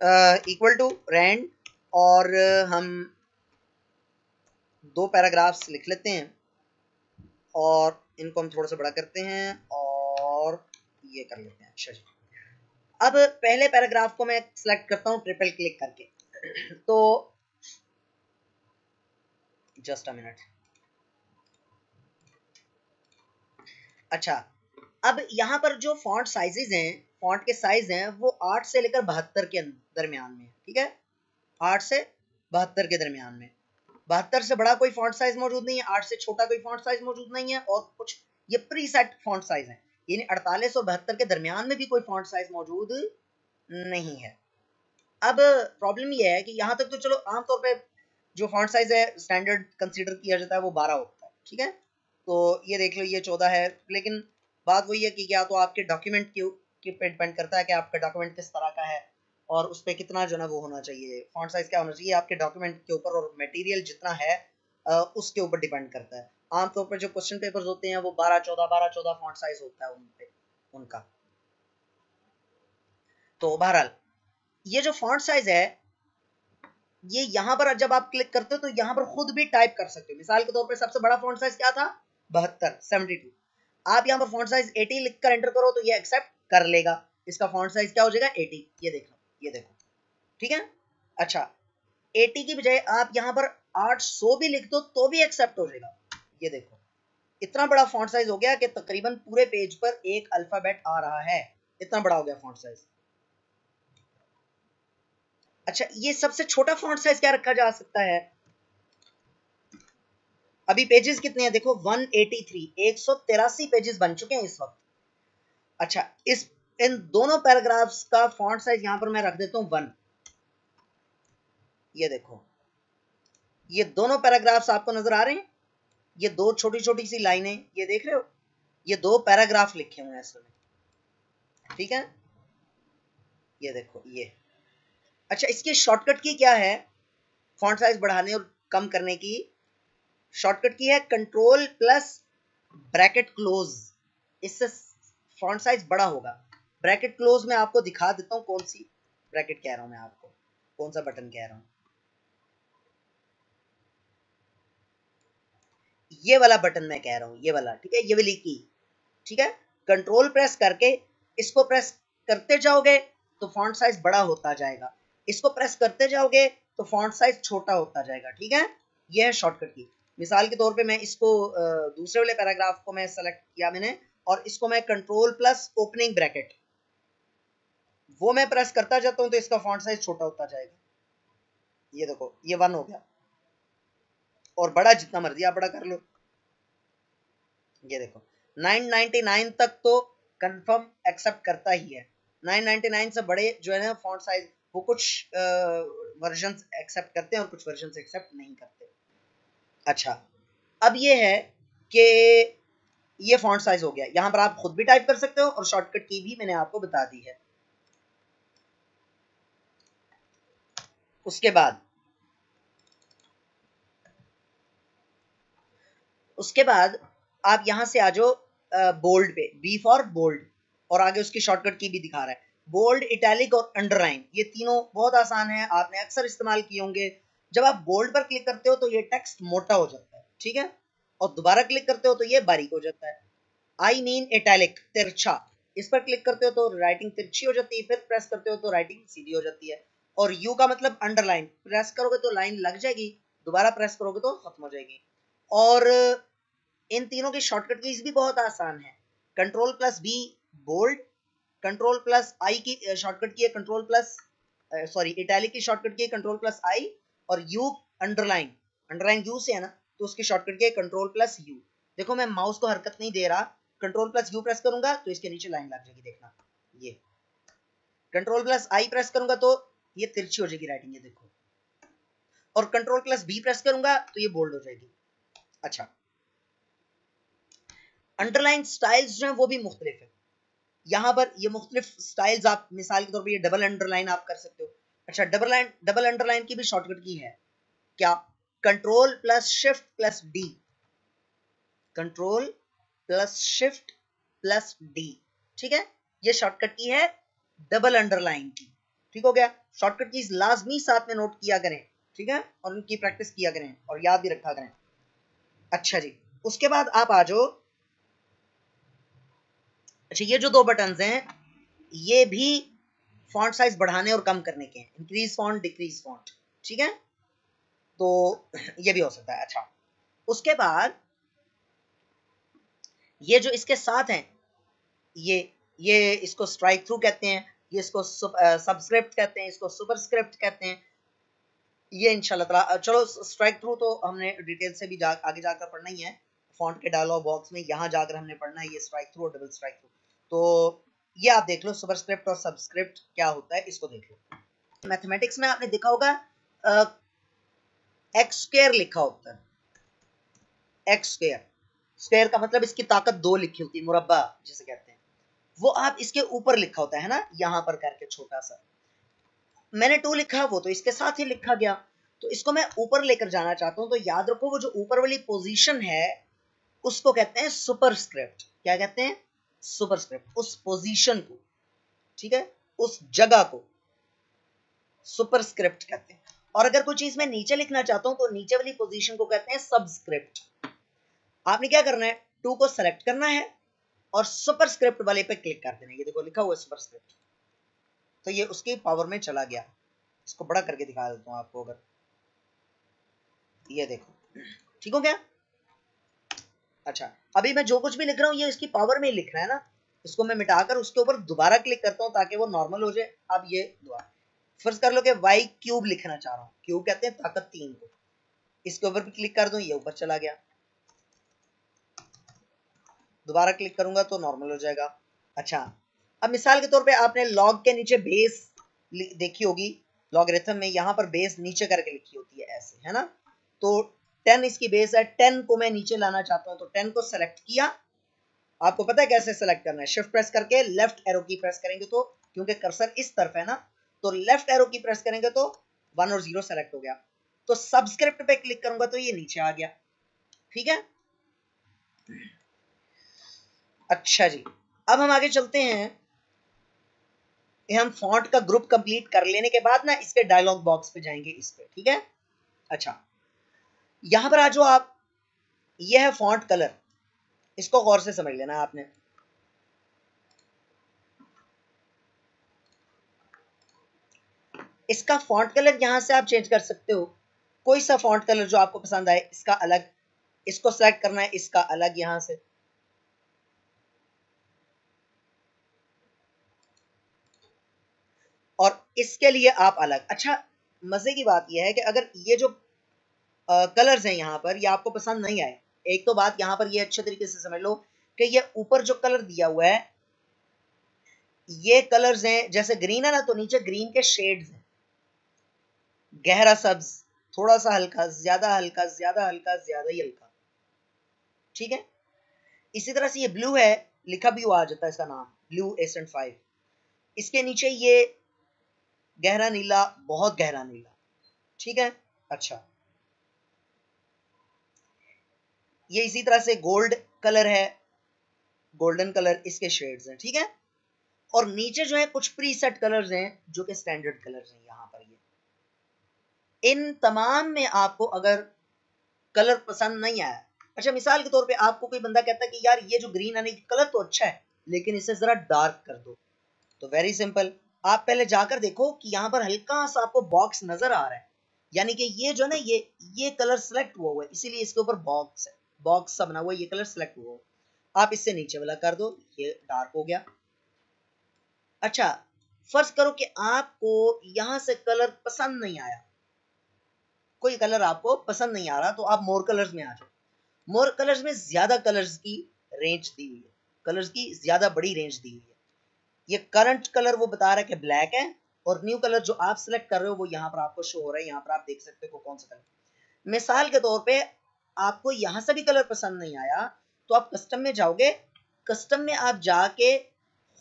Equal to Rand, और हम 2 paragraphs लिख लेते हैं और इनको हम थोड़ा सा बड़ा करते हैं और ये कर लेते हैं। अच्छा जी, अब पहले पैराग्राफ को मैं सिलेक्ट करता हूँ ट्रिपल क्लिक करके। तो जस्ट अ मिनट। अच्छा, अब यहाँ पर जो फॉन्ट साइजेस हैं, फॉन्ट के साइज हैं, वो 8 से लेकर 72 के दरमियान में, ठीक है, 8 से 72 के दरमियान में। 72 से बड़ा कोई फॉन्ट साइज मौजूद नहीं है, 8 से छोटा कोई फॉन्ट साइज मौजूद नहीं है, और कुछ ये प्री सेट फॉन्ट साइज है, यानी 48 और 72 के दरमियान में भी कोई फॉन्ट साइज मौजूद नहीं है। अब प्रॉब्लम ये है कि यहाँ तक तो चलो आमतौर पे जो फॉन्ट साइज है स्टैंडर्ड कंसीडर किया जाता है वो 12 होता है, ठीक है। तो ये देख लो, ये 14 है, लेकिन बात वही है कि क्या तो आपके डॉक्यूमेंट के पे डिपेंड करता है कि आपका डॉक्यूमेंट किस तरह का है और उस पर कितना जो ना वो होना चाहिए, फॉन्ट साइज क्या होना चाहिए आपके डॉक्यूमेंट के ऊपर, और मटेरियल जितना है उसके ऊपर डिपेंड करता है। आमतौर पर जो क्वेश्चन पेपर्स होते हैं वो 12-14 फॉन्ट साइज होता है उन पे उनका। तो बहरहाल ये जो फॉन्ट साइज है, ये यहाँ पर जब आप क्लिक करते हो तो यहाँ पर खुद भी टाइप कर सकते हो। मिसाल के तौर पे सबसे बड़ा फॉन्ट साइज क्या था, 72। आप यहाँ पर फॉन्ट साइज 80 लिख कर एंटर करो तो ये एक्सेप्ट कर लेगा। इसका फॉन्ट साइज क्या हो जाएगा, 80। ये देखो, ये देखो, ठीक है। अच्छा, 80 की बजाय आप यहाँ पर 800 भी लिख दो तो भी एक्सेप्ट हो जाएगा। ये देखो, इतना बड़ा फॉन्ट साइज हो गया कि तकरीबन पूरे पेज पर एक अल्फाबेट आ रहा है, इतना बड़ा हो गया फॉन्ट साइज। अच्छा, ये सबसे छोटा फॉन्ट साइज क्या रखा जा सकता है? अभी पेजेस कितने हैं देखो, 183, 183 पेजेस बन चुके हैं इस वक्त। अच्छा, इस इन दोनों पैराग्राफ्स का फॉन्ट साइज यहां पर मैं रख देता हूं 1। ये देखो, ये दोनों पैराग्राफ्स आपको नजर आ रहे हैं, ये दो छोटी छोटी सी लाइनें, ये देख रहे हो, ये 2 पैराग्राफ लिखे हुए हैं इसमें, ठीक है। ये देखो ये। अच्छा, इसकी शॉर्टकट की क्या है फॉन्ट साइज बढ़ाने और कम करने की? शॉर्टकट की है कंट्रोल प्लस ब्रैकेट क्लोज। इससे फॉन्ट साइज बड़ा होगा। ब्रैकेट क्लोज में आपको दिखा देता हूं कौन सी ब्रैकेट कह रहा हूं मैं आपको, कौन सा बटन कह रहा हूं। ये वाला बटन मैं कह रहा हूं, ये वाला, ठीक है, ये वाली की, ठीक है। कंट्रोल प्रेस करके इसको प्रेस करते जाओगे तो फॉन्ट साइज बड़ा होता जाएगा, इसको प्रेस करते जाओगे तो फॉन्ट साइज छोटा होता जाएगा, ठीक है। ये है शॉर्टकट की। मिसाल के तौर पे मैं इसको दूसरे वाले पैराग्राफ को मैं सेलेक्ट किया मैंने, और इसको मैं कंट्रोल प्लस ओपनिंग ब्रैकेट वो मैं प्रेस करता जाता हूं तो इसका फॉन्ट साइज छोटा होता जाएगा। ये देखो, ये 1 हो गया, और बड़ा जितना मर्जी आप बड़ा कर लो। ये देखो, 999 तक तो कंफर्म एक्सेप्ट करता ही है। 999 से बड़े जो है ना फॉन्ट साइज, वो कुछ वर्जन्स एक्सेप्ट करते हैं और कुछ वर्जन्स एक्सेप्ट नहीं करते। अच्छा, अब ये है कि ये फॉन्ट साइज हो गया, यहां पर आप खुद भी टाइप कर सकते हो और शॉर्टकट की भी मैंने आपको बता दी है। उसके बाद आप यहां से आ जाओ बोल्ड पे, बी फॉर बोल्ड, और आगे उसकी शॉर्टकट की भी दिखा रहा है। बोल्ड, इटैलिक और अंडरलाइन, ये तीनों बहुत आसान है, आपने अक्सर इस्तेमाल किए होंगे। जब आप बोल्ड पर क्लिक करते हो तो ये टेक्स्ट मोटा हो जाता है, ठीक है, और दोबारा क्लिक करते हो तो ये बारीक हो जाता है। आई मीन इटैलिक, तिरछा, इस पर क्लिक करते हो तो राइटिंग तिरछी हो जाती है, फिर प्रेस करते हो तो राइटिंग सीधी हो जाती है। और यू का मतलब अंडरलाइन, प्रेस करोगे तो लाइन लग जाएगी, दोबारा प्रेस करोगे तो खत्म हो जाएगी। और इन तीनों की शॉर्टकट कीज भी बहुत आसान है। Control plus B bold, control plus I की शॉर्टकट की है कंट्रोल प्लस, सॉरी, इटैलिक की शॉर्टकट की है कंट्रोल प्लस आई, और यू अंडरलाइन, अंडरलाइन यू से है ना, तो उसकी शॉर्टकट की है कंट्रोल प्लस यू। देखो मैं माउस को हरकत नहीं दे रहा, कंट्रोल प्लस यू प्रेस करूंगा तो इसके नीचे लाइन लग जाएगी, देखना, ये कंट्रोल प्लस आई प्रेस करूंगा तो ये तिरछी हो जाएगी राइटिंग, ये देखो, और कंट्रोल प्लस बी प्रेस करूंगा तो ये बोल्ड हो जाएगी। अच्छा, अंडरलाइन स्टाइल्स जो है वो भी मुख्तलिफ है। यहाँ पर ये मुख्तलिफ स्टाइल्स, आप मिसाल के तौर पर ये डबल अंडरलाइन आप कर सकते हो। अच्छा, डबल अंडरलाइन की भी शॉर्टकट की है क्या, control plus shift plus D, control plus shift plus D, ठीक है, ये शॉर्टकट की है डबल अंडरलाइन की। ठीक हो गया। शॉर्टकट कीज लाजमी साथ में नोट किया करें, ठीक है, और उनकी प्रैक्टिस किया करें और याद भी रखा करें। अच्छा जी, उसके बाद आप आ जाओ। अच्छा, ये जो दो बटन्स हैं ये भी फॉन्ट साइज बढ़ाने और कम करने के हैं, इंक्रीज फॉन्ट डिक्रीज फॉन्ट, ठीक है, तो ये भी हो सकता है। अच्छा, उसके बाद ये जो इसके साथ हैं ये इसको स्ट्राइक थ्रू कहते हैं, ये इसको सबस्क्रिप्ट कहते हैं, इसको सुपरस्क्रिप्ट कहते हैं। ये इंशाल्लाह ताला, चलो स्ट्राइक थ्रू तो हमने डिटेल से भी आगे जाकर पढ़ना ही है, फॉन्ट के डायलॉग बॉक्स में यहाँ जाकर हमने पढ़ना है ये स्ट्राइक थ्रू और डबल स्ट्राइक थ्रू। तो ये आप देख लो सुपरस्क्रिप्ट और सबस्क्रिप्ट क्या होता है, इसको देख लो। मैथमेटिक्स में आपने देखा होगा एक्स स्क्वायर लिखा होता है, एक्स स्क्वायर, स्क्वायर का मतलब इसकी ताकत 2 लिखी होती है, मुरब्बा जिसे कहते हैं, वो आप इसके ऊपर लिखा होता है ना, यहां पर करके छोटा सा, मैंने 2 लिखा, वो तो इसके साथ ही लिखा गया, तो इसको मैं ऊपर लेकर जाना चाहता हूं, तो याद रखो वो जो ऊपर वाली पोजीशन है उसको कहते हैं सुपरस्क्रिप्ट। क्या कहते हैं? सुपरस्क्रिप्ट, उस पोजीशन को, ठीक है, उस जगह को सुपरस्क्रिप्ट कहते हैं। और अगर कोई चीज मैं नीचे लिखना चाहता हूं तो नीचे वाली पोजीशन को कहते हैं सबस्क्रिप्ट। आपने क्या करना है, 2 को सेलेक्ट करना है और सुपरस्क्रिप्ट वाले पे क्लिक कर देना है, ये देखो लिखा हुआ है सुपरस्क्रिप्ट, तो ये उसकी पावर में चला गया। इसको बड़ा करके दिखा देता हूं आपको, अगर ये देखो, ठीक हो गया। अच्छा, अभी मैं जो कुछ भी लिख रहा हूं ये इसकी पावर में ही लिख रहा है ना, इसको मैं मिटाकर उसके ऊपर दोबारा क्लिक करता हूं ताकि वो नॉर्मल हो जाए। अब ये दोबारा फर्ज कर लो कि वाई क्यूब लिखना चाह रहा हूं, क्यूब कहते हैं ताकत 3 को, इसके ऊपर भी क्लिक कर दूं, ये ऊपर चला गया, दोबारा क्लिक करूंगा तो नॉर्मल हो जाएगा। अच्छा, अब मिसाल के तौर पे आपने लॉग के नीचे बेस देखी होगी, लॉगरिथम में यहाँ पर बेस नीचे करके लिखी होती है ऐसे, है ना, तो 10 इसकी बेस है, 10 को मैं नीचे लाना चाहता हूँ, तो 10 को सेलेक्ट किया। आपको पता है कैसे सेलेक्ट करना है, शिफ्ट प्रेस करके लेफ्ट एरो की प्रेस करेंगे तो, क्योंकि कर्सर इस तरफ है ना, तो लेफ्ट एरो की प्रेस करेंगे तो 1 और 0 सेलेक्ट हो गया, तो सबस्क्रिप्ट पे क्लिक करूंगा तो ये नीचे आ गया, ठीक है। अच्छा जी, अब हम आगे चलते हैं। हम फॉन्ट का ग्रुप कंप्लीट कर लेने के बाद ना इसके डायलॉग बॉक्स पे जाएंगे, इस पे, ठीक है। अच्छा, यहां पर आ जाओ आप, ये है फॉन्ट कलर, इसको गौर से समझ लेना आपने। इसका फॉन्ट कलर यहां से आप चेंज कर सकते हो, कोई सा फॉन्ट कलर जो आपको पसंद आए, इसका अलग, इसको सेलेक्ट करना है, इसका अलग यहां से, और इसके लिए आप अलग। अच्छा, मजे की बात यह है कि अगर ये जो कलर्स हैं यहाँ पर ये आपको पसंद नहीं आए, एक तो बात यहाँ पर ये अच्छे तरीके से समझ लो कि ये ऊपर जो कलर दिया हुआ है ये कलर्स हैं, जैसे ग्रीन है ना, तो नीचे ग्रीन के शेड्स हैं, गहरा सब्ज, थोड़ा सा हल्का, ज्यादा हल्का, ज्यादा हल्का, ज्यादा ही हल्का, ठीक है। इसी तरह से ये ब्लू है, लिखा भी हुआ आ जाता है इसका नाम, ब्लू एसेंट 5, इसके नीचे ये गहरा नीला, बहुत गहरा नीला, ठीक है। अच्छा, ये इसी तरह से गोल्ड कलर है, गोल्डन कलर, इसके शेड्स हैं, ठीक है। और नीचे जो है कुछ प्रीसेट कलर्स हैं जो कि स्टैंडर्ड कलर्स हैं यहाँ पर, ये इन तमाम में आपको अगर कलर पसंद नहीं आया, अच्छा मिसाल के तौर पे आपको कोई बंदा कहता है कि यार ये जो ग्रीन है ना कलर तो अच्छा है लेकिन इसे जरा डार्क कर दो, तो वेरी सिंपल, आप पहले जाकर देखो कि यहाँ पर हल्का सा आपको बॉक्स नजर आ रहा है, यानी कि ये जो है ना ये कलर सेलेक्ट हुआ हुआ है, इसीलिए इसके ऊपर बॉक्स है, बॉक्स सा बना हुआ है, ये कलर सेलेक्ट हुआ हुआ, आप इससे नीचे वाला कर दो, ये डार्क हो गया। अच्छा, फर्ज करो कि आपको यहां से कलर पसंद नहीं आया, कोई कलर आपको पसंद नहीं आ रहा, तो आप मोर कलर्स में आ जाओ। मोर कलर्स में ज्यादा कलर्स की रेंज दी हुई है, कलर्स की ज्यादा बड़ी रेंज दी हुई है। ये करंट कलर वो बता रहा है कि ब्लैक है, और न्यू कलर जो आप सिलेक्ट कर रहे हो वो यहाँ पर आपको शो हो रहा है, यहाँ पर आप देख सकते हो कौन सा कलर। मिसाल के तौर पे आपको यहां से भी कलर पसंद नहीं आया तो आप कस्टम में जाओगे, कस्टम में आप जाके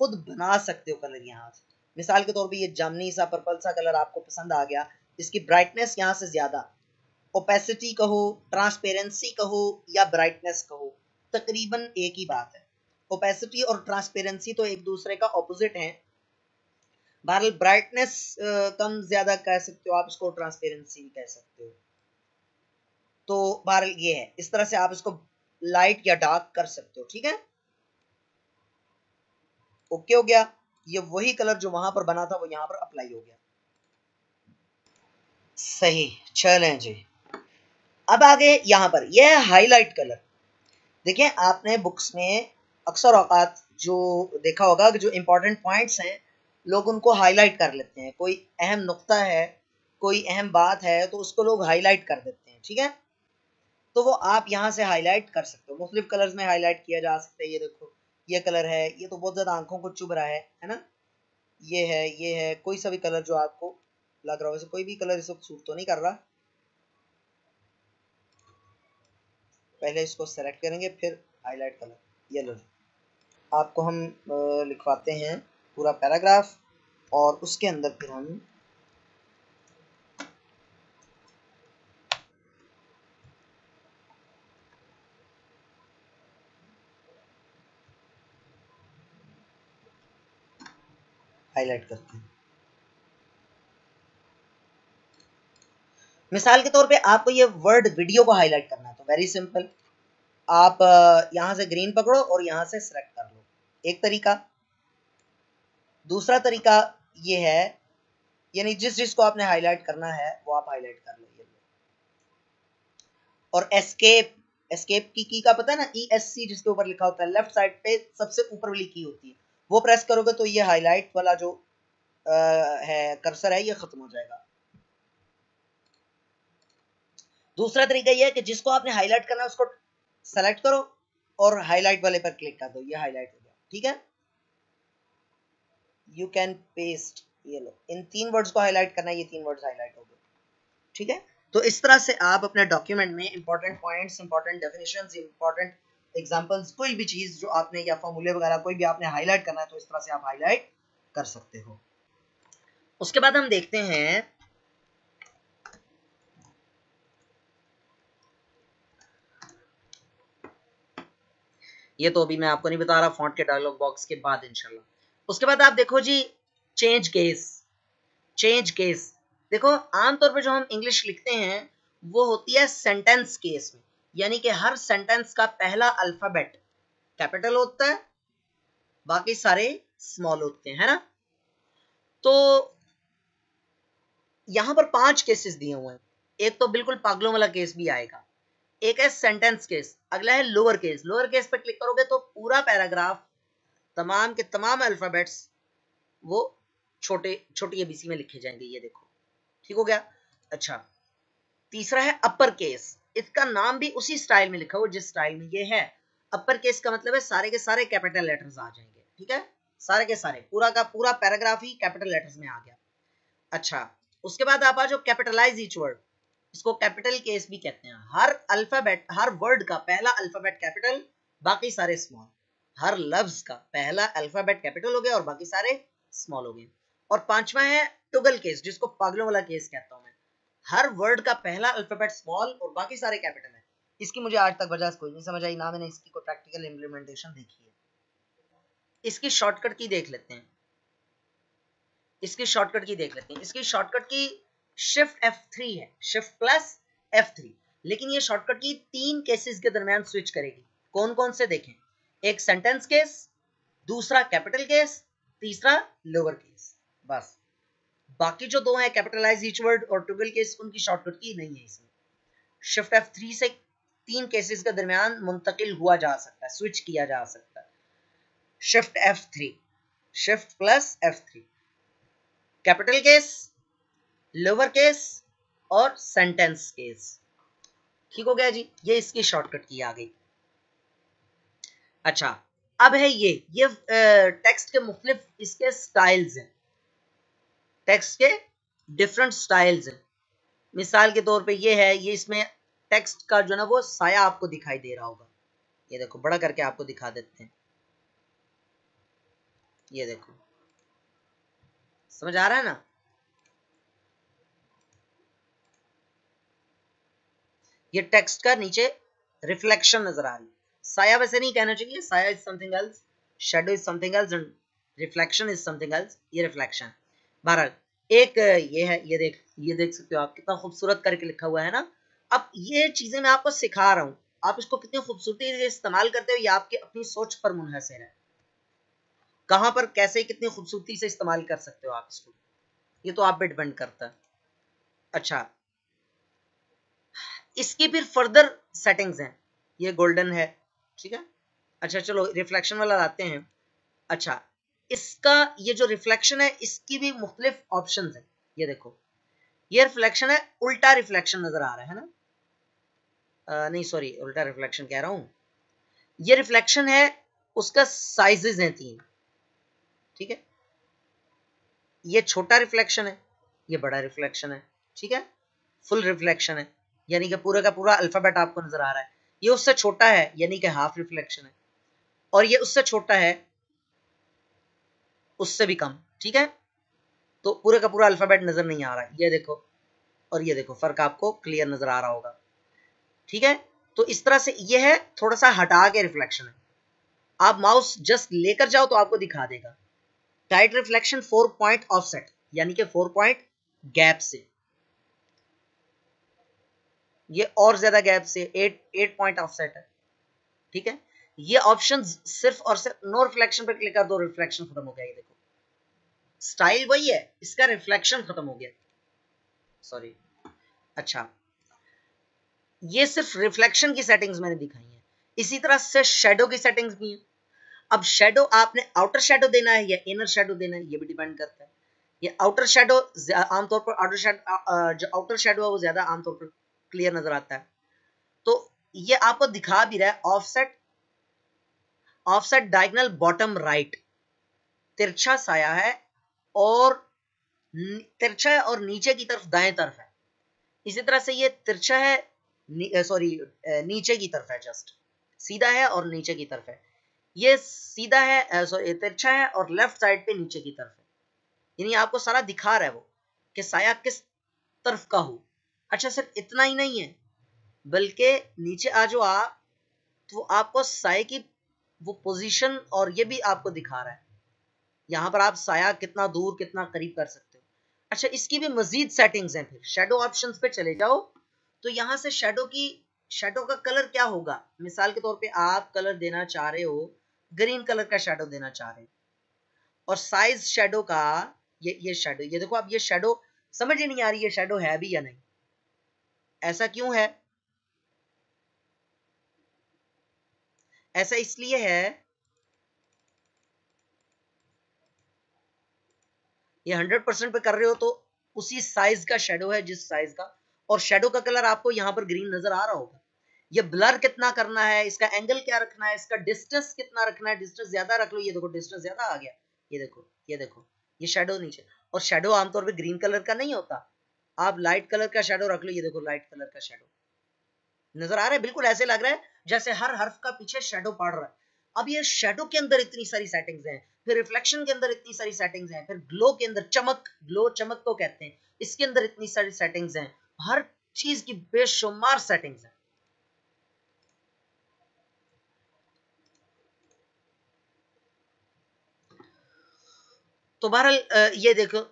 खुद बना सकते हो कलर यहाँ से। मिसाल के तौर पे ये जामनी सा पर्पल सा कलर आपको पसंद आ गया, इसकी ब्राइटनेस यहाँ से ज्यादा, ओपेसिटी कहो, ट्रांसपेरेंसी कहो या ब्राइटनेस कहो, तकरीबन एक ही बात है। ओपेसिटी और ट्रांसपेरेंसी तो एक दूसरे का ऑपोजिट है, बहरहाल ब्राइटनेस कम ज्यादा कह सकते हो आप इसको, ट्रांसपेरेंसी भी कह सकते हो। तो बहरहाल ये है, इस तरह से आप इसको लाइट या डार्क कर सकते हो। ठीक है, ओके हो गया। ये वही कलर जो वहां पर बना था वो यहाँ पर अप्लाई हो गया। सही, चलें जी। अब आगे यहाँ पर यह है हाईलाइट कलर। देखिए आपने बुक्स में अक्सर औकात जो देखा होगा कि जो इंपॉर्टेंट पॉइंट्स हैं लोग उनको हाईलाइट कर लेते हैं। कोई अहम नुक्ता है, कोई अहम बात है तो उसको लोग हाईलाइट कर देते हैं। ठीक है, तो वो आप यहाँ से हाईलाइट कर सकते हो। मुख्तलिफ कलर्स में हाईलाइट किया जा सकता है। ये देखो ये कलर है, ये तो बहुत ज्यादा आंखों को चुभ रहा है ना। ये है कोई सा भी कलर जो आपको लग रहा हो। वैसे कोई भी कलर इस वक्त सूट तो नहीं कर रहा। पहले इसको सेलेक्ट करेंगे फिर हाईलाइट कलर येलो। आपको हम लिखवाते हैं पूरा पैराग्राफ और उसके अंदर फिर हम हाईलाइट करते हैं। मिसाल के तौर पे आपको ये वर्ड वीडियो को हाईलाइट करना है तो वेरी सिंपल, आप यहाँ से ग्रीन पकड़ो और यहाँ से सेलेक्ट कर लो, एक तरीका। दूसरा तरीका ये है, यानी जिस जिसको आपने हाईलाइट करना है वो आप हाईलाइट कर लो। ये और एस्केप, एस्केप की का पता है ना, ESC जिसके ऊपर लिखा होता है लेफ्ट साइड पे सबसे ऊपर वाली की होती है, वो प्रेस करोगे तो ये हाईलाइट वाला जो है कर्सर है ये खत्म हो जाएगा। दूसरा तरीका ये है कि जिसको आपने हाईलाइट करना है उसको सेलेक्ट करो और हाईलाइट वाले पर क्लिक कर दो, ये हाईलाइट हो गया। ठीक है, यू कैन पेस्ट, ये लो, इन 3 वर्ड्स को हाईलाइट करना है, ये 3 वर्ड्स हाईलाइट हो गए। ठीक है, तो इस तरह से आप अपने डॉक्यूमेंट में important points, important definitions, important examples, कोई भी चीज जो आपने या फॉर्मूले वगैरह कोई भी आपने हाईलाइट करना है तो इस तरह से आप हाईलाइट कर सकते हो। उसके बाद हम देखते हैं ये तो अभी मैं आपको नहीं बता रहा, फॉन्ट के डायलॉग बॉक्स के बाद इंशाल्लाह। उसके बाद आप देखो जी चेंज केस। चेंज केस देखो, आमतौर पे जो हम इंग्लिश लिखते हैं वो होती है सेंटेंस केस में, यानी कि हर सेंटेंस का पहला अल्फाबेट कैपिटल होता है, बाकी सारे स्मॉल होते हैं, है ना। तो यहां पर 5 केसेस दिए हुए हैं। एक तो बिल्कुल पागलों वाला केस भी आएगा, एक है सेंटेंस केस, अगला है लोअर केस। लोअर केस पर क्लिक करोगे तो पूरा पैराग्राफ, तमाम के तमाम अल्फाबेट्स वो छोटे छोटी एबीसी में लिखे जाएंगे। ये देखो, ठीक हो गया। अच्छा, तीसरा है अपर केस। इसका नाम भी उसी स्टाइल में लिखा हो जिस स्टाइल में ये है। अपर केस का मतलब है सारे के सारे कैपिटल लेटर्स आ जाएंगे। ठीक है, सारे के सारे, पूरा का पूरा पैराग्राफ ही कैपिटल लेटर्स में आ गया। अच्छा, उसके बाद आप आ जाओ कैपिटलाइज ईच वर्ड। इसको कैपिटल केस भी कहते हैं। हर अल्फाबेट, हर वर्ड का पहला अल्फाबेट कैपिटल, बाकी सारे स्मॉल। हर लफ्ज का पहला अल्फाबेट कैपिटल हो गया और बाकी सारे स्मॉल हो गए। और पांचवा है टुगल केस, जिसको पागलों वाला केस कहता हूं मैं। हर वर्ड का पहला अल्फाबेट स्मॉल और बाकी सारे कैपिटल है। इसकी मुझे आज तक वजह कोई नहीं समझ आई, ना मैंने इसकी कोई प्रैक्टिकल इंप्लीमेंटेशन देखी है। इसकी शॉर्टकट की देख लेते हैं। इसकी शॉर्टकट की देख लेते हैं। इसकी शॉर्टकट की शिफ्ट F3 है, शिफ्ट प्लस F3। लेकिन ये शॉर्टकट की 3 केसेस के दरमियान स्विच करेगी। कौन कौन से देखें, एक सेंटेंस केस, दूसरा कैपिटल केस, तीसरा लोअर केस। बस, बाकी जो दो हैं कैपिटलाइज ईच वर्ड और टुगल केस, उनकी शॉर्टकट की नहीं है इसमें। शिफ्ट F3 से 3 केसेस के दरमियान मुंतकिल हुआ जा सकता है, स्विच किया जा सकता है। Shift F3, shift plus F3, capital case, lower case और सेंटेंस केस। ठीक हो गया जी, ये इसकी शॉर्टकट की आ गई। अच्छा, अब है ये टेक्स्ट के मुख्तलिफ इसके स्टाइल्स हैं, टेक्स्ट के डिफरेंट स्टाइल्स हैं। मिसाल के तौर पे ये है, ये इसमें टेक्स्ट का जो ना वो साया आपको दिखाई दे रहा होगा। ये देखो, बड़ा करके आपको दिखा देते हैं। ये देखो, समझ आ रहा है ना। ये टेक्स्ट का नीचे रिफ्लेक्शन नजर आ रही है। साया वैसे नहीं कहना चाहिए, साया is something else, shadow is something else and reflection is something else. ये रिफ्लेक्शन, बहरहाल एक ये है, ये देख सकते हो आप, कितना खूबसूरत करके लिखा हुआ है ना। अब ये चीजें मैं आपको सिखा रहा हूँ, आप इसको कितनी खूबसूरती से इस्तेमाल करते हो ये आपकी अपनी सोच पर मुनहसर है, कहां पर कैसे कितनी खूबसूरती से इस्तेमाल कर सकते हो आप इसको, ये तो आप पे डिपेंड करता है। अच्छा, इसकी फिर फर्दर सेटिंग्स हैं, ये गोल्डन है, ठीक है। अच्छा चलो रिफ्लेक्शन वाला लाते हैं। अच्छा, इसका ये जो रिफ्लेक्शन है इसकी भी मुख्तलिफ ऑप्शंस हैं, ये देखो, ये रिफ्लेक्शन है, उल्टा रिफ्लेक्शन नजर आ रहा है ना, नहीं सॉरी उल्टा रिफ्लेक्शन कह रहा हूं, ये रिफ्लेक्शन है, उसका साइजेस हैं 3, ठीक है। ये छोटा रिफ्लेक्शन है, ये बड़ा रिफ्लेक्शन है, ठीक है, फुल रिफ्लेक्शन है, यानी कि पूरा का पूरा अल्फाबेट आपको नजर आ रहा है। ये उससे छोटा है यानी कि हाफ रिफ्लेक्शन है, और ये उससे छोटा है उससे भी कम, ठीक है। तो पूरे का पूरा अल्फाबेट नजर नहीं आ रहा है, ये देखो, और ये देखो, फर्क आपको क्लियर नजर आ रहा होगा, ठीक है। तो इस तरह से ये है, थोड़ा सा हटा के रिफ्लेक्शन है, आप माउस जस्ट लेकर जाओ तो आपको दिखा देगा। टाइट रिफ्लेक्शन 4 पॉइंट ऑफसेट, यानी कि 4 पॉइंट गैप से, ये और ज्यादा गैप से 8 पॉइंट ऑफसेट है, ठीक है। ये ऑप्शन सिर्फ और सिर्फ नो रिफ्लेक्शन पर क्लिक कर दो, रिफ्लेक्शन खत्म हो गया, ये देखो, स्टाइल वही है, इसका रिफ्लेक्शन खत्म हो गया, सॉरी। अच्छा, ये सिर्फ रिफ्लेक्शन की सेटिंग्स मैंने दिखाई है, इसी तरह से शेडो की सेटिंग्स भी हैं। अब शेडो आपने आउटर शेडो देना है या इनर शेडो देना है, ये भी डिपेंड करता है। ये आउटर शेडो आमतौर पर आउटर शेडो, जो आउटर शेडो है वो ज्यादा आमतौर पर क्लियर नजर आता है, तो ये आपको दिखा भी रहा है, offset, offset diagonal bottom right, तिरछा साया है, और तिरछा है और नीचे की तरफ दाएं तरफ है। इसी तरह से ये तिरछा है, सॉरी नीचे की तरफ है, जस्ट सीधा है और नीचे की तरफ है। ये सीधा है, सॉरी तिरछा है और लेफ्ट साइड पे नीचे की तरफ है, यानी आपको सारा दिखा रहा है वो कि साया किस तरफ का हो। अच्छा, सिर्फ इतना ही नहीं है, बल्कि नीचे आ जो आप, तो आपको साये की वो पोजीशन और ये भी आपको दिखा रहा है, यहाँ पर आप साया कितना दूर कितना करीब कर सकते हो। अच्छा, इसकी भी मजीद सेटिंग्स हैं, फिर शेडो ऑप्शंस पे चले जाओ, तो यहाँ से शेडो का कलर क्या होगा, मिसाल के तौर पे आप कलर देना चाह रहे हो, ग्रीन कलर का शेडो देना चाह रहे हो, और साइज शेडो का, ये शेडो, ये देखो, अब ये शेडो समझ ही नहीं आ रही है शेडो है भी या नहीं, ऐसा क्यों है, ऐसा इसलिए है, ये 100% पे कर रहे हो तो उसी साइज का शेडो है जिस साइज का, और शेडो का कलर आपको यहाँ पर ग्रीन नजर आ रहा होगा। ये ब्लर कितना करना है, इसका एंगल क्या रखना है, इसका डिस्टेंस कितना रखना है, डिस्टेंस ज्यादा रख लो, ये देखो डिस्टेंस ज्यादा आ गया, ये देखो, ये देखो, ये शेडो नीचे, और शेडो आमतौर पे ग्रीन कलर का नहीं होता, आप लाइट कलर का शेडो रख लो, ये देखो लाइट कलर का शेडो नजर आ रहा है, बिल्कुल ऐसे लग रहा है जैसे हर हर्फ का पीछे शेडो पड़ रहा है। अब ये शेडो के अंदर इतनी सारी सेटिंग्स हैं, फिर रिफ्लेक्शन के अंदर इतनी सारी सेटिंग्स हैं, फिर ग्लो के अंदर, चमक, ग्लो चमक को कहते हैं, इसके अंदर इतनी सारी सेटिंग्स हैं, हर चीज की बेशुमार सेटिंग्स हैं। तो बहरहाल ये देखो,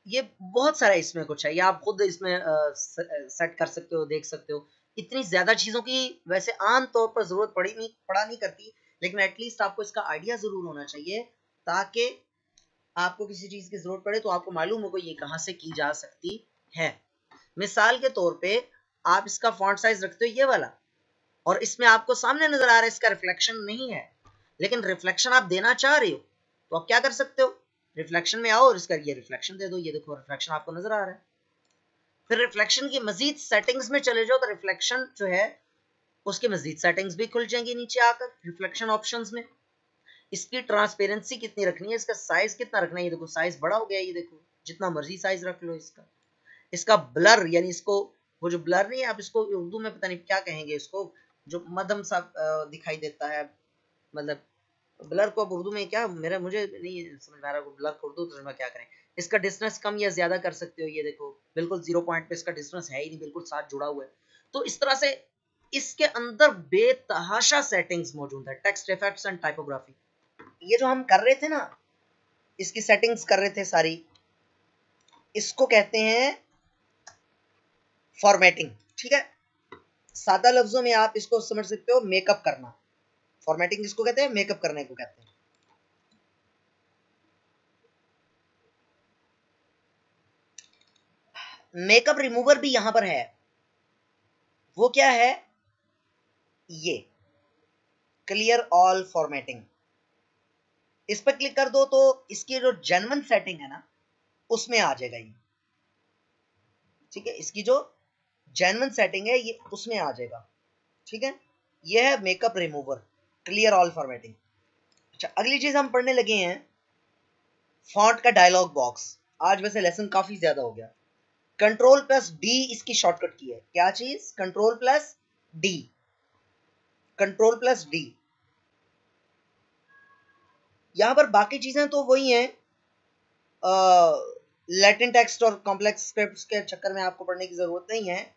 ये बहुत सारा इसमें कुछ है, ये आप खुद इसमें सेट कर सकते हो, देख सकते हो, इतनी ज्यादा चीजों की वैसे आम तौर पर जरूरत पड़ा नहीं करती, लेकिन एटलीस्ट आपको इसका आइडिया जरूर होना चाहिए, ताकि आपको किसी चीज की जरूरत पड़े तो आपको मालूम हो कि ये कहाँ से की जा सकती है। मिसाल के तौर पे आप इसका फॉन्ट साइज रखते हो ये वाला, और इसमें आपको सामने नजर आ रहा है इसका रिफ्लेक्शन नहीं है, लेकिन रिफ्लेक्शन आप देना चाह रहे हो, तो आप क्या कर सकते हो, रिफ्लेक्शन में आओ और इसका ये रिफ्लेक्शन दे दो, ये देखो रिफ्लेक्शन आपको नजर आ रहा है। फिर रिफ्लेक्शन की मजीद सेटिंग्स में चले जाओ, तो रिफ्लेक्शन जो है उसके मजीद सेटिंग्स भी खुल जाएंगी नीचे आकर रिफ्लेक्शन ऑप्शंस में। इसकी ट्रांसपेरेंसी कितनी रखनी है, इसका साइज कितना रखना है, ये देखो साइज बड़ा हो गया, ये देखो जितना मर्जी साइज रख लो इसका। इसका ब्लर, यानी इसको, वो जो ब्लर नहीं है, आप इसको उर्दू में पता नहीं क्या कहेंगे इसको, जो मध्यम सा दिखाई देता है, मतलब ब्लर को अब उर्दू में क्या, मेरा मुझे नहीं समझ में आ रहा, ब्लर को उर्दू तर्जुमा क्या करें। इसका डिस्टेंस कम या ज्यादा कर सकते हो, ये देखो बिल्कुल 0 पॉइंट पे इसका डिस्टेंस है ही नहीं, बिल्कुल साथ जुड़ा हुआ है। तो इस तरह से इसके अंदर बेतहाशा सेटिंग्स मौजूद है, टेक्स्ट इफेक्ट्स एंड टाइपोग्राफी। ये जो हम कर रहे थे ना, इसकी सेटिंग्स कर रहे थे सारी, इसको कहते हैं फॉर्मेटिंग। ठीक है, सादा लफ्जों में आप इसको समझ सकते हो, मेकअप करना। फॉर्मेटिंग किसको कहते हैं? मेकअप करने को कहते हैं। मेकअप रिमूवर भी यहां पर है। वो क्या है? ये क्लियर ऑल फॉर्मेटिंग। इस पर क्लिक कर दो तो इसकी जो जेन्युइन सेटिंग है ना, उसमें आ जाएगा ये। ठीक है, इसकी जो जेन्युइन सेटिंग है ये उसमें आ जाएगा। ठीक है, ये है makeup remover, clear all formatting. अच्छा, अगली चीज हम पढ़ने लगे हैं फॉन्ट का डायलॉग बॉक्स। आज वैसे लेसन काफी ज्यादा हो गया। कंट्रोल प्लस डी इसकी शॉर्टकट की है। क्या चीज? Control plus D. Control plus D. यहां पर बाकी चीजें तो वही हैं। लैटिन टेक्स्ट और कॉम्प्लेक्स स्क्रिप्ट्स के चक्कर में आपको पढ़ने की जरूरत नहीं है।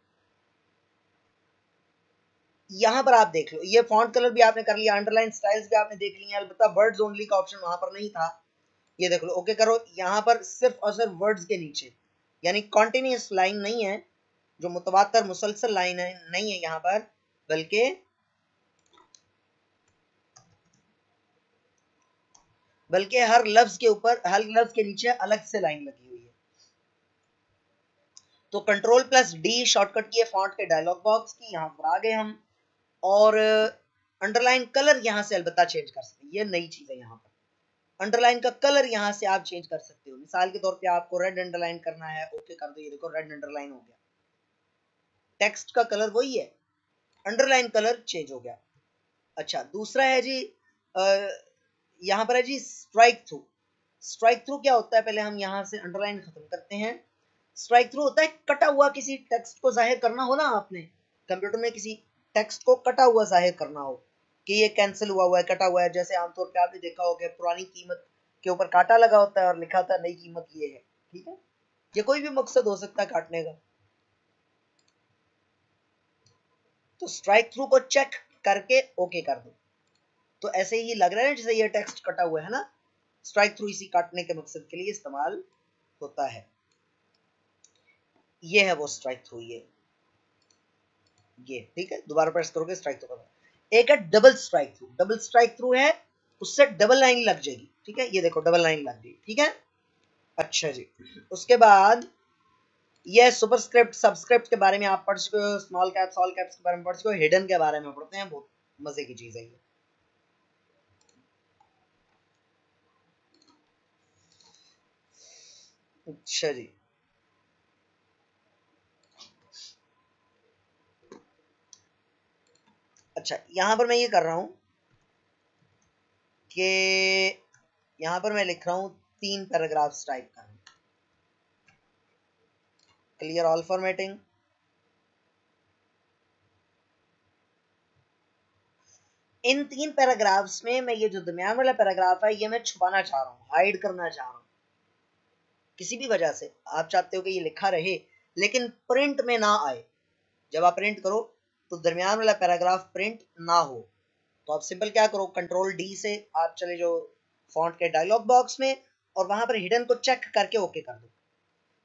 यहां पर आप देख लो, ये फॉन्ट कलर भी आपने कर लिया, अंडरलाइन स्टाइल्स भी आपने देख लिया, अलबत्ता वर्ड्स ओनली का ऑप्शन वहां पर नहीं था। ये देख लो, ओके करो। यहां पर सिर्फ और सिर्फ वर्ड्स के नीचे, यानी कॉन्टिन्यूस लाइन नहीं है, जो मुतवातर मुसलसल लाइन है, नहीं है यहां पर, बल्कि हर लफ्ज के ऊपर, हर लफ्ज के नीचे अलग से लाइन लगी हुई है। तो कंट्रोल प्लस डी शॉर्टकट की है फॉन्ट के डायलॉग बॉक्स की। यहां पर आ गए हम, और अंडरलाइन कलर यहां से अलबत्ता चेंज कर सकते हैं। ये नई चीज है यहां पर। अंडरलाइन का कलर यहां से आप चेंज कर सकते हो। मिसाल के तौर पे आपको रेड अंडरलाइन करना है, ओके कर दो, ये देखो रेड अंडरलाइन हो गया। टेक्स्ट का कलर वही है, अंडरलाइन कलर चेंज हो गया। अच्छा, दूसरा है जी, यहां पर है जी स्ट्राइक थ्रू। स्ट्राइक थ्रू क्या होता है? पहले हम यहां से अंडरलाइन खत्म करते हैं। स्ट्राइक थ्रू होता है कटा हुआ किसी टेक्स्ट को जाहिर करना हो ना, आपने कंप्यूटर में किसी टेक्स्ट को कटा हुआ जाहिर करना हो कि ये कैंसिल हुआ हुआ है, कटा हुआ है। जैसे आमतौर पे आपने देखा होगा पुरानी कीमत के ऊपर कांटा लगा होता है और लिखा होता है नई कीमत ये है। ठीक है, ये कोई भी मकसद हो सकता है काटने का। तो स्ट्राइक थ्रू को चेक करके ओके कर दो। तो ऐसे ही लग रहा है जैसे ये टेक्स्ट कटा हुआ है ना। स्ट्राइक थ्रू इसी काटने के मकसद के लिए इस्तेमाल होता है। ये है वो स्ट्राइक थ्रू। ये ठीक है, दोबारा प्रेस करोगे स्ट्राइक थ्रू का। एक है double strike through. Double strike through है, उससे डबल लाइन लग जाएगी। ठीक है, ये देखो डबल लाइन लग गई। ठीक है, अच्छा जी। उसके बाद ये सुपरस्क्रिप्ट सबस्क्रिप्ट के बारे में आप पढ़ चुके हो, स्मॉल कैप्स ऑल कैप्स के बारे में पढ़ चुके हो, हिडन के बारे में पढ़ते हैं, बहुत मजे की चीज है ये। अच्छा जी, अच्छा यहां पर मैं ये कर रहा हूं कि यहां पर मैं लिख रहा हूं 3 पैराग्राफ्स टाइप कर रहा हूं। Clear all formatting. इन 3 पैराग्राफ्स में मैं ये जो दरमियान वाला पैराग्राफ है ये मैं छुपाना चाह रहा हूँ, हाइड करना चाह रहा हूँ। किसी भी वजह से आप चाहते हो कि ये लिखा रहे लेकिन प्रिंट में ना आए। जब आप प्रिंट करो तो दरमियान वाला पैराग्राफ प्रिंट ना हो, तो आप सिंपल क्या करो, कंट्रोल डी से आप चले जाओ फॉन्ट के डायलॉग बॉक्स में और वहां पर हिडन को चेक करके ओके कर दो।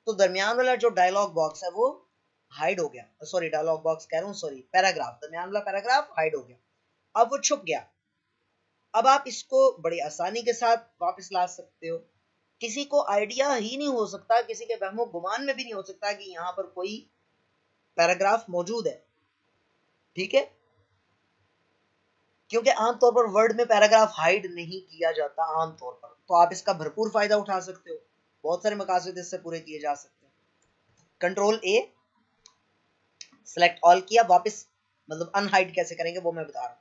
तो दरमियान वाला जो डायलॉग बॉक्स है वो हाइड हो गया। सॉरी, डायलॉग बॉक्स कह रहा हूँ, सॉरी, पैराग्राफ, दरमियान वाला पैराग्राफ हाइड हो गया। अब वो छुप गया। अब आप इसको बड़ी आसानी के साथ वापस ला सकते हो। किसी को आइडिया ही नहीं हो सकता, किसी के वहमो गुमान में भी नहीं हो सकता कि यहाँ पर कोई पैराग्राफ मौजूद है। ठीक है, क्योंकि आमतौर पर वर्ड में पैराग्राफ हाइड नहीं किया जाता आमतौर पर। तो आप इसका भरपूर फायदा उठा सकते हो, बहुत सारे मकासद इससे पूरे किए जा सकते हैं। कंट्रोल ए, सेलेक्ट ऑल किया, वापस मतलब अनहाइड कैसे करेंगे वो मैं बता रहा हूँ।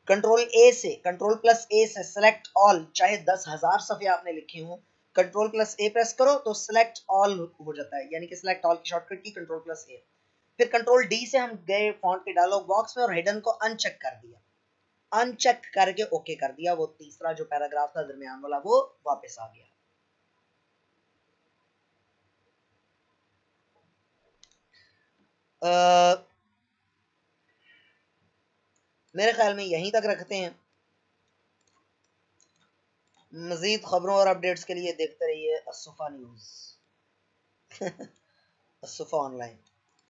कंट्रोल ए से, कंट्रोल प्लस ए से सिलेक्ट ऑल, चाहे 10,000 सफ़े आपने लिखे हों, कंट्रोल प्लस ए प्रेस करो तो सिलेक्ट ऑल हो जाता है, यानी कि सिलेक्ट ऑल की शॉर्टकट की कंट्रोल प्लस ए। फिर कंट्रोल डी से हम गए फॉन्ट के डायलॉग बॉक्स में और हिडन को अनचेक कर दिया। अनचेक करके ओके कर दिया। वो तीसरा जो पैराग्राफ था दरमियान वाला वो वापस आ गया। मेरे ख्याल में यहीं तक रखते हैं। मजीद खबरों और अपडेट्स के लिए देखते रहिए असुफा न्यूज़ असुफा ऑनलाइन।